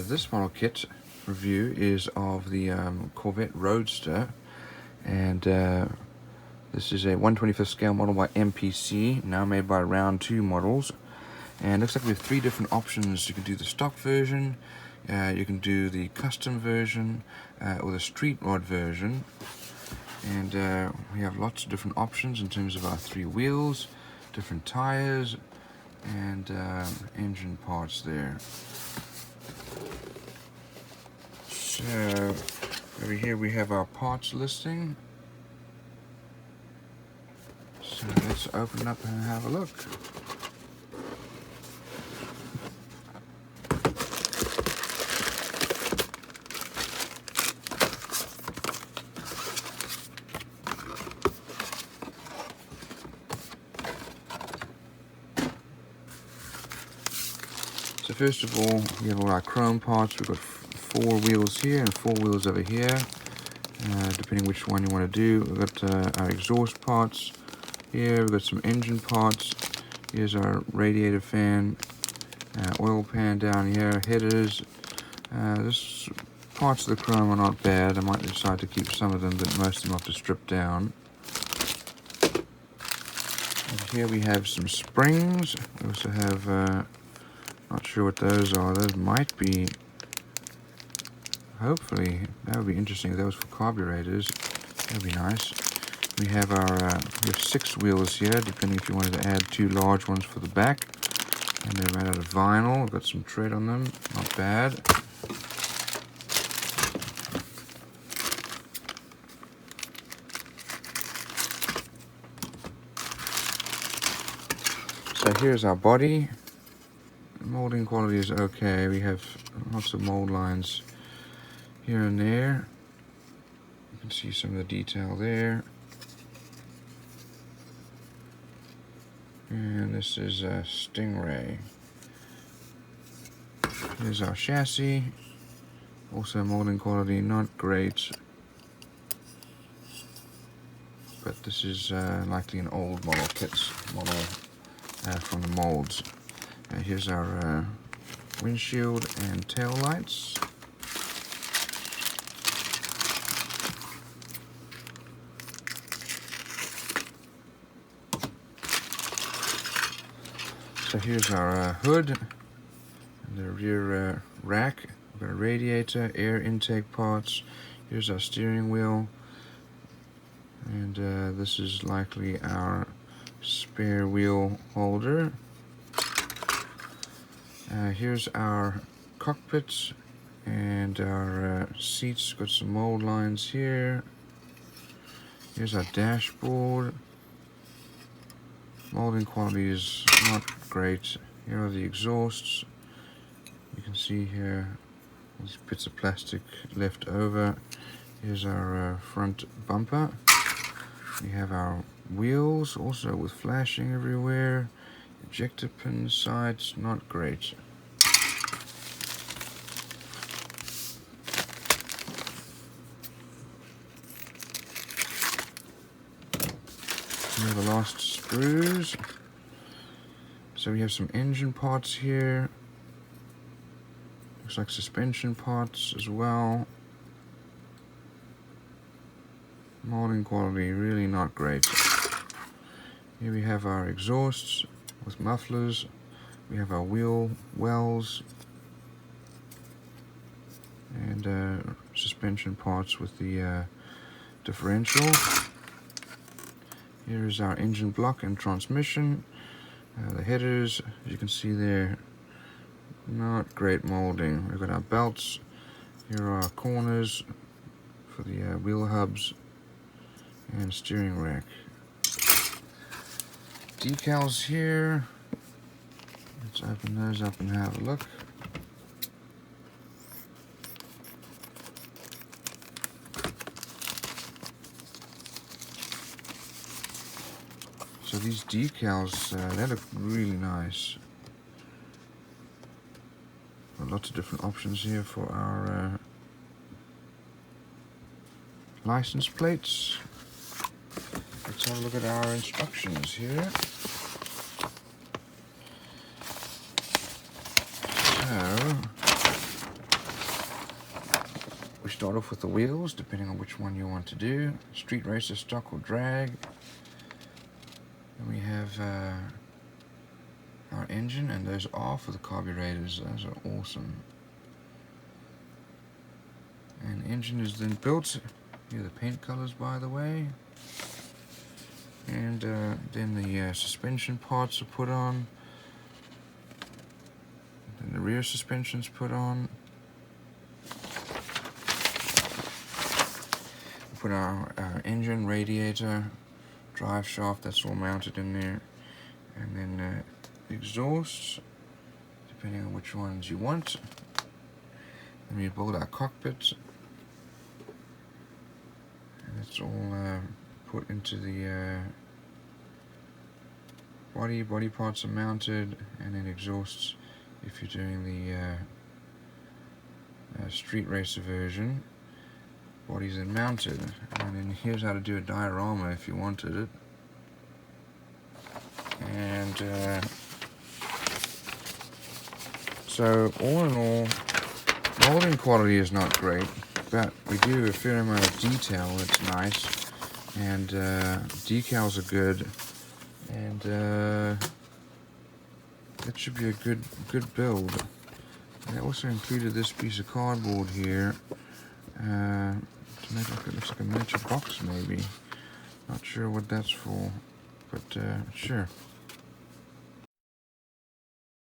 This model kit review is of the Corvette Roadster, and this is a 1/25th scale model by MPC, now made by Round 2 Models. And it looks like we have 3 different options. You can do the stock version, you can do the custom version, or the street rod version. And we have lots of different options in terms of our 3 wheels, different tires, and engine parts there. So over here we have our parts listing. So let's open it up and have a look. So first of all, we have all our chrome parts. We've got 4 wheels here and 4 wheels over here, depending which one you want to do. We've got our exhaust parts here. We've got some engine parts. Here's our radiator fan, oil pan down here, headers. This parts of the chrome are not bad. I might decide to keep some of them, but most of them I have to strip down. And here we have some springs. We also have, not sure what those are. Those might be, hopefully, that would be interesting if that was for carburetors. That would be nice. We have our, we have 6 wheels here, depending if you wanted to add 2 large ones for the back. And they're made out of vinyl. We've got some tread on them, not bad. So here's our body. The molding quality is okay. We have lots of mold lines here and there. You can see some of the detail there. And this is a Stingray. Here's our chassis. Also molding quality not great, but this is likely an old model model from the molds. Here's our windshield and tail lights. So here's our hood and the rear rack. We've got a radiator, air intake parts. Here's our steering wheel, and this is likely our spare wheel holder. Here's our cockpit and our seats. Got some mold lines here. Here's our dashboard. Molding quality is not great. Here are the exhausts. You can see here these bits of plastic left over. Here's our front bumper. We have our wheels, also with flashing everywhere. Ejector pin sights, not great. Here are the last screws. So we have some engine parts here. Looks like suspension parts as well. Molding quality really not great. Here we have our exhausts with mufflers. We have our wheel wells and suspension parts with the differential. Here is our engine block and transmission. The headers, as you can see there, not great molding. We've got our belts. Here are our corners for the wheel hubs and steering rack. Decals here. Let's open those up and have a look. So these decals, they look really nice. Got lots of different options here for our license plates. Let's have a look at our instructions here. So, we start off with the wheels, depending on which one you want to do. Street racer, stock, or drag. Then we have our engine, and those are for the carburetors. Those are awesome. And the engine is then built. Here are the paint colors, by the way. And then the suspension parts are put on. Then the rear suspension's put on. We put our engine, radiator, drive shaft, that's all mounted in there. And then exhausts, depending on which ones you want. Then we build our cockpit. And it's all put into the body parts are mounted, and then exhausts if you're doing the street racer version. Body's then mounted, and then here's how to do a diorama if you wanted it. And so all in all, molding quality is not great, but we do a fair amount of detail that's nice, and decals are good, and that should be a good build. And I also included this piece of cardboard here to make it looks like a miniature box maybe. Not sure what that's for, but sure.